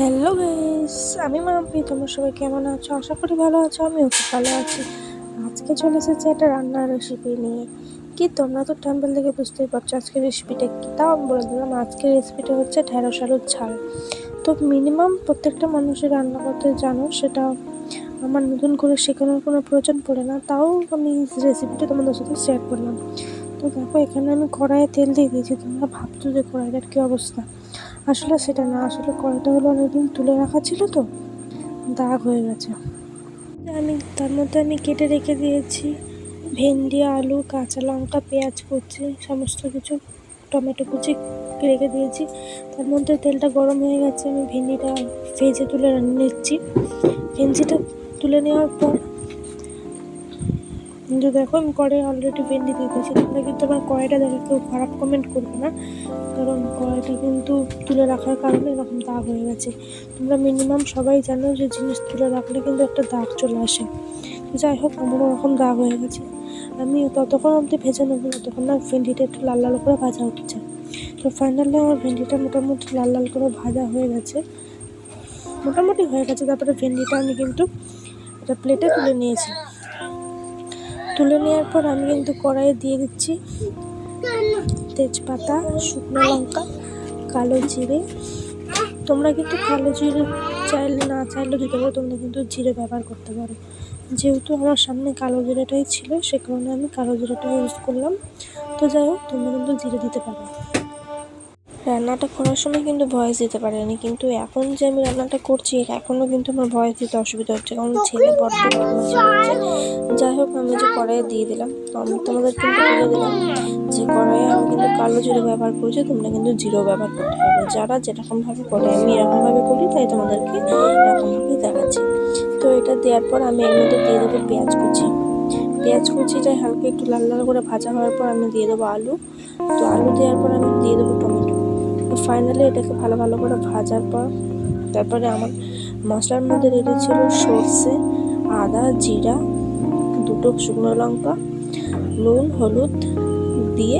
Hello guys, আমি মাম্পি। তোমরা সবাই কেমন আছো? আশা করি ভালো আছো। আমিও খুব ভালো আছি। আজকে চলে এসেছি একটা রান্নার রেসিপি নিয়ে। তোমরা তো থাম্বনেল দেখে বুঝতেই পারছো আজকের রেসিপিটা কী। তাও আমি বলে দিলাম, আজকের রেসিপিটা হচ্ছে ঢেঁড়স আলুর ঝাল। তো মিনিমাম প্রত্যেকটা মানুষের রান্না করতে জানো, সেটা আমার নতুন করে শেখানোর কোনো প্রয়োজন পড়ে না। তাও আমি রেসিপিটা তোমাদের সাথে শেয়ার করলাম। তো দেখো, এখানে আমি কড়াইয়ে তেল দিয়ে দিয়েছি। তোমরা ভাবছো যে কড়াইটার কী অবস্থা। আসলে সেটা না, আসলে কড়াইটা হলো অনেকদিন তুলে রাখা ছিল, তো দাগ হয়ে গেছে। তার মধ্যে আমি কেটে রেখে দিয়েছি ভেন্ডি, আলু, কাঁচা লঙ্কা, পেঁয়াজ কুচি, সমস্ত কিছু, টমেটো কুচি রেখে দিয়েছি। তার মধ্যে তেলটা গরম হয়ে গেছে, আমি ভেন্ডিটা ভেজে তুলে নিচ্ছি। ভেন্ডিটা তুলে নেওয়ার পর কিন্তু দেখো, আমি কড়াই অলরেডি ভেন্ডি দিয়ে দিয়েছি। তোমরা কিন্তু আমার কড়াইটা দেখে কেউ খারাপ কমেন্ট করবে না, কারণ কড়াইটা কিন্তু তুলে রাখার কারণে এরকম দাগ হয়ে গেছে। তোমরা মিনিমাম সবাই জানো যে জিনিস তুলে রাখলে কিন্তু একটা দাগ চলে আসে। যাই হোক, আমার ওরকম দাগ হয়ে গেছে। আমি ততক্ষণ অবধি ভেজে নেবো যতক্ষণ না ভেন্ডিটা একটু লাল লাল করে ভাজা হচ্ছে। তো ফাইনালি আমার ভেন্ডিটা মোটামুটি লাল লাল করে ভাজা হয়ে গেছে, মোটামুটি হয়ে গেছে। তারপরে ভেন্ডিটা আমি কিন্তু একটা প্লেটে তুলে নিয়েছি। তুলে নেওয়ার পর আমি কিন্তু কড়াইয়ে দিয়ে দিচ্ছি তেজপাতা, শুকনো লঙ্কা, কালো জিরে। তোমরা কিন্তু কালো জিরে চাইলে না চাইলেও দিতে পারো, তোমরা কিন্তু জিরে ব্যবহার করতে পারো। যেহেতু আমার সামনে কালো জিরেটাই ছিল, সে কারণে আমি কালো জিরেটা ইউজ করলাম। তো যাই হোক, তোমরা কিন্তু জিরে দিতে পারো। রান্নাটা করার সময় কিন্তু ভয়েস দিতে পারিনি, কিন্তু এখন যে আমি রান্নাটা করছি এখনও কিন্তু আমার ভয়েস দিতে অসুবিধা হচ্ছে, কারণ ছেলে বড্ড বদমাশি করছে। যাই হোক, আমি যে কড়াইয়ে দিয়ে দিলাম, তো আমি তোমাদের কিন্তু বলে দিলাম যে কড়াইয়ে আমি কিন্তু কালো জিরে ব্যবহার করছি, তোমরা কিন্তু জিরেও ব্যবহার করতে পারবে, যারা যেরকমভাবে করে। আমি এরকমভাবে করি, তাই তোমাদেরকে এরকমভাবেই দেখাচ্ছি। তো এটা দেওয়ার পর আমি এর মধ্যে দিয়ে দেবো পেঁয়াজ কুচি। পেঁয়াজ কুচিটা হালকা একটু লাল লাল করে ভাজা হওয়ার পর আমি দিয়ে দেবো আলু। তো আলু দেওয়ার পর আমি দিয়ে দেবো টমেটো। তো ফাইনালি এটাকে ভালো ভালো করে ভাজার পর তারপরে আমার মশলার মধ্যে রেডি ছিল সর্ষে, আদা, জিরা, দুটো শুকনো লঙ্কা, নুন, হলুদ দিয়ে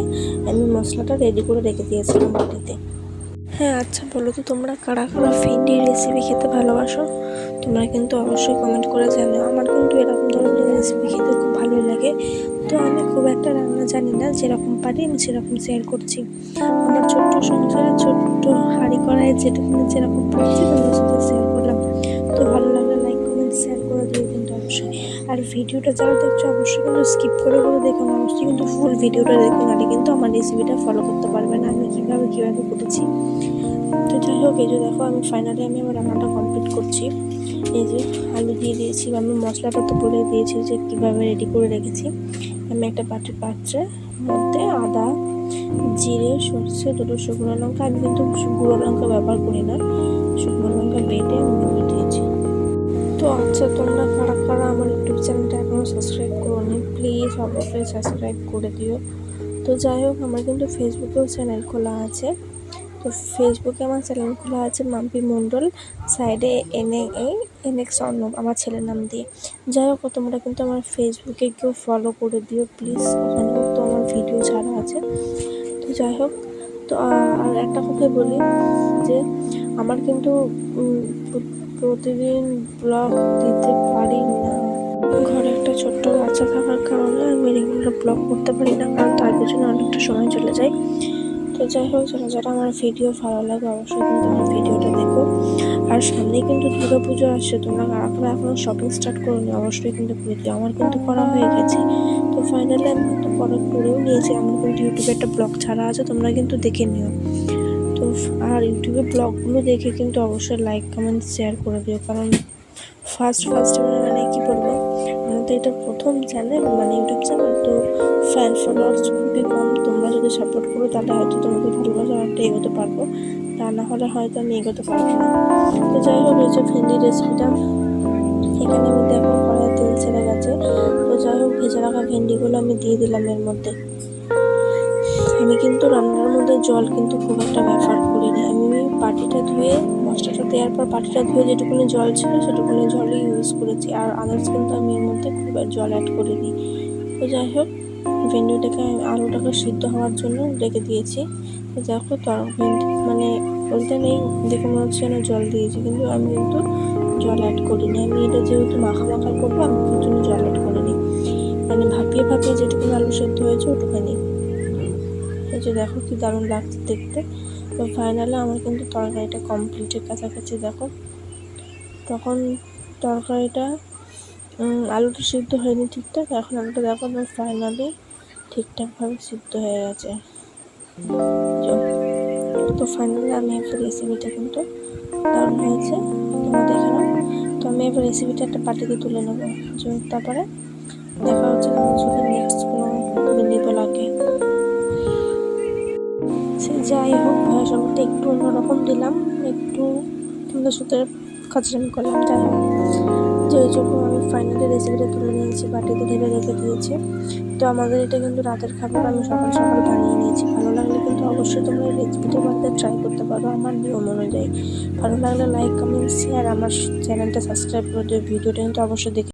আমি মশলাটা রেডি করে রেখে দিয়েছিলাম বাটিতে। হ্যাঁ, আচ্ছা বলো তো, তোমরা কারা কারা ভেন্ডির রেসিপি খেতে ভালোবাসো? তোমরা কিন্তু অবশ্যই কমেন্ট করে জানিও। আমার কিন্তু এরকম ধরনের রেসিপি খেতে খুব ভালোই লাগে। তো আমি খুব একটা রান্না জানি না, যেরকম পারি আমি সেরকম শেয়ার করছি। আমার ছোট্ট সংসারে ছোট্ট হাঁড়ি কড়াইয়ে যেটুকুনি যেরকম পারছি তোমাদের সাথে শেয়ার করলাম। তো ভালো লাগলে লাইক, কমেন্ট, শেয়ার করে দিও কিন্তু অবশ্যই। আর ভিডিওটা যারা দেখছো অবশ্যই কিন্তু স্কিপ করে দেখো না, অবশ্যই কিন্তু ফুল ভিডিওটা দেখো, নাহলে কিন্তু আমার রেসিপিটা ফলো করতে পারবে না আমি কীভাবে করেছি। তো যাই হোক, এই যে দেখো, আমি ফাইনালি আমার রান্নাটা কমপ্লিট করছি। এই যে আলু দিয়ে দিয়েছি, আমি মশলাটা তো বলে দিয়েছি যে কীভাবে রেডি করে রেখেছি। আমি একটা পাত্রের মধ্যে আদা, জিরে, সরষে, দুটো শুকনো লঙ্কা, আমি কিন্তু গুঁড়ো লঙ্কা ব্যবহার করি না, শুকনো লঙ্কা বেটে আমি দিয়ে দিয়েছি। তো আচ্ছা, তোমরা কারা কারা আমার ইউটিউব চ্যানেলটা এখনও সাবস্ক্রাইব করোনি, প্লিজ অবশ্যই সাবস্ক্রাইব করে দিও। তো যাই হোক, আমার কিন্তু ফেসবুকেও চ্যানেল খোলা আছে। তো ফেসবুকে আমার চ্যানেল খোলা আছে মাম্পি মণ্ডল, সাইডে NX অর্ণব আমার ছেলের নাম দিয়ে। যাই হোক, তোমরা কিন্তু আমার ফেসবুকে কেউ ফলো করে দিও প্লিজ, ওখানেও তো আমার ভিডিও ছাড়া আছে। তো যাই হোক, তো আর একটা কথা বলি যে আমার কিন্তু প্রতিদিন ব্লগ দিতে পারি না। ঘরে একটা ছোট্ট বাচ্চা থাকার কারণে আমি রেগুলার ব্লগ করতে পারি না, কারণ তার পেছনে অনেকটা সময় চলে যায়। তো যাই হোক, যারা আমার ভিডিও ভালো লাগে অবশ্যই কিন্তু আমার ভিডিওটা দেখো। আর সামনেই কিন্তু দুর্গা পুজো আসছে, তোমরা কারা কারা এখনও শপিং স্টার্ট করোনি অবশ্যই কিন্তু করে দিও। আমার কিন্তু করা হয়ে গেছে। তো ফাইনালি আমি কিন্তু করেও নিয়েছি। আমার কিন্তু ইউটিউবে একটা ব্লগ ছাড়া আছে, তোমরা কিন্তু দেখে নিও। তো আর ইউটিউবে ব্লগগুলো দেখে কিন্তু অবশ্যই লাইক, কমেন্ট, শেয়ার করে দিও, কারণ ফার্স্ট মানে কী বলবো, আমাদের এটা প্রথম চ্যানেল, মানে ইউটিউব চ্যানেল। তো ফ্যান ফলোয়ার্স খুবই কম। তোমরা যদি সাপোর্ট করো তাহলে হয়তো তোমাদের ভালোবাসা অনেকটা এগোতে পারবো, তা না হলে হয়তো আমি এগোতে পারবো না। তো যাই হোক, এই যে ভেন্ডি রেসিপিটা, এখানে আমি দেখো কড়াইয়ে তেল ছেড়ে গেছে। তো যাই হোক, ভেজে রাখা ভেন্ডিগুলো আমি দিয়ে দিলাম এর মধ্যে। আমি কিন্তু রান্নার মধ্যে জল কিন্তু খুব একটা ব্যবহার করিনি। আমি বাটিটা ধুয়ে, মশলাটা দেওয়ার পর বাটিটা ধুয়ে যেটুকুনি জল ছিল সেটুকুনি জলই ইউজ করেছি, আর আদার্স কিন্তু আমি এর মধ্যে খুব জল অ্যাড করিনি। তো যাই হোক, ভেন্ডিটাকে আলুটাকে সিদ্ধ হওয়ার জন্য রেখে দিয়েছি। তো দেখো, মানে বলতে নেই, দেখে মনে হচ্ছে যেন জল দিয়েছি, কিন্তু আমি কিন্তু জল অ্যাড করিনি। আমি এটা যেহেতু মাখা করবো, আমি কিন্তু জল অ্যাড করিনি, মানে ভাপিয়ে যেটুকুনি আলু সেদ্ধ হয়েছে ওটুখানি। এই যে দেখো কি দারুণ লাগছে দেখতে। তো ফাইনালি আমার কিন্তু তরকারিটা কমপ্লিটের কাছাকাছি। দেখো তখন তরকারিটা আলুটা সিদ্ধ হয়নি ঠিকঠাক, এখন আলুটা দেখো আমার ফাইনালি ঠিকঠাকভাবে সিদ্ধ হয়ে গেছে। তো ফাইনালি আমি একটা রেসিপিটা কিন্তু দারুণ হয়েছে, তোমরা দেখে নাও। তো আমি এবার রেসিপিটা একটা বাটিতে তুলে নেবো। তারপরে দেখা হচ্ছে তোমার সাথে নেক্সট কোনো মিনি ব্লগে। সে যাই হোক, ভয়েস ওভারটা একটু অন্যরকম দিলাম, একটু তোমাদের সাথে খাচরামি করলাম। যাই হোক, যে ওই জন্য আমি ফাইনালি রেসিপিটা তুলে নিয়েছি, বাটিতে ঢেলে রেখে দিয়েছি। তো আমাদের এটা কিন্তু রাতের খাবার আমি সকাল সকাল বানিয়ে নিয়েছি। ভালো লাগলে কিন্তু অবশ্যই তোমরা এই রেসিপিটা বাড়িতে ট্রাই করতে পারো আমার নিয়ম অনুযায়ী। ভালো লাগলে লাইক, কমেন্ট, শেয়ার, আমার চ্যানেলটা সাবস্ক্রাইব করে দিও। ভিডিওটা কিন্তু অবশ্যই দেখে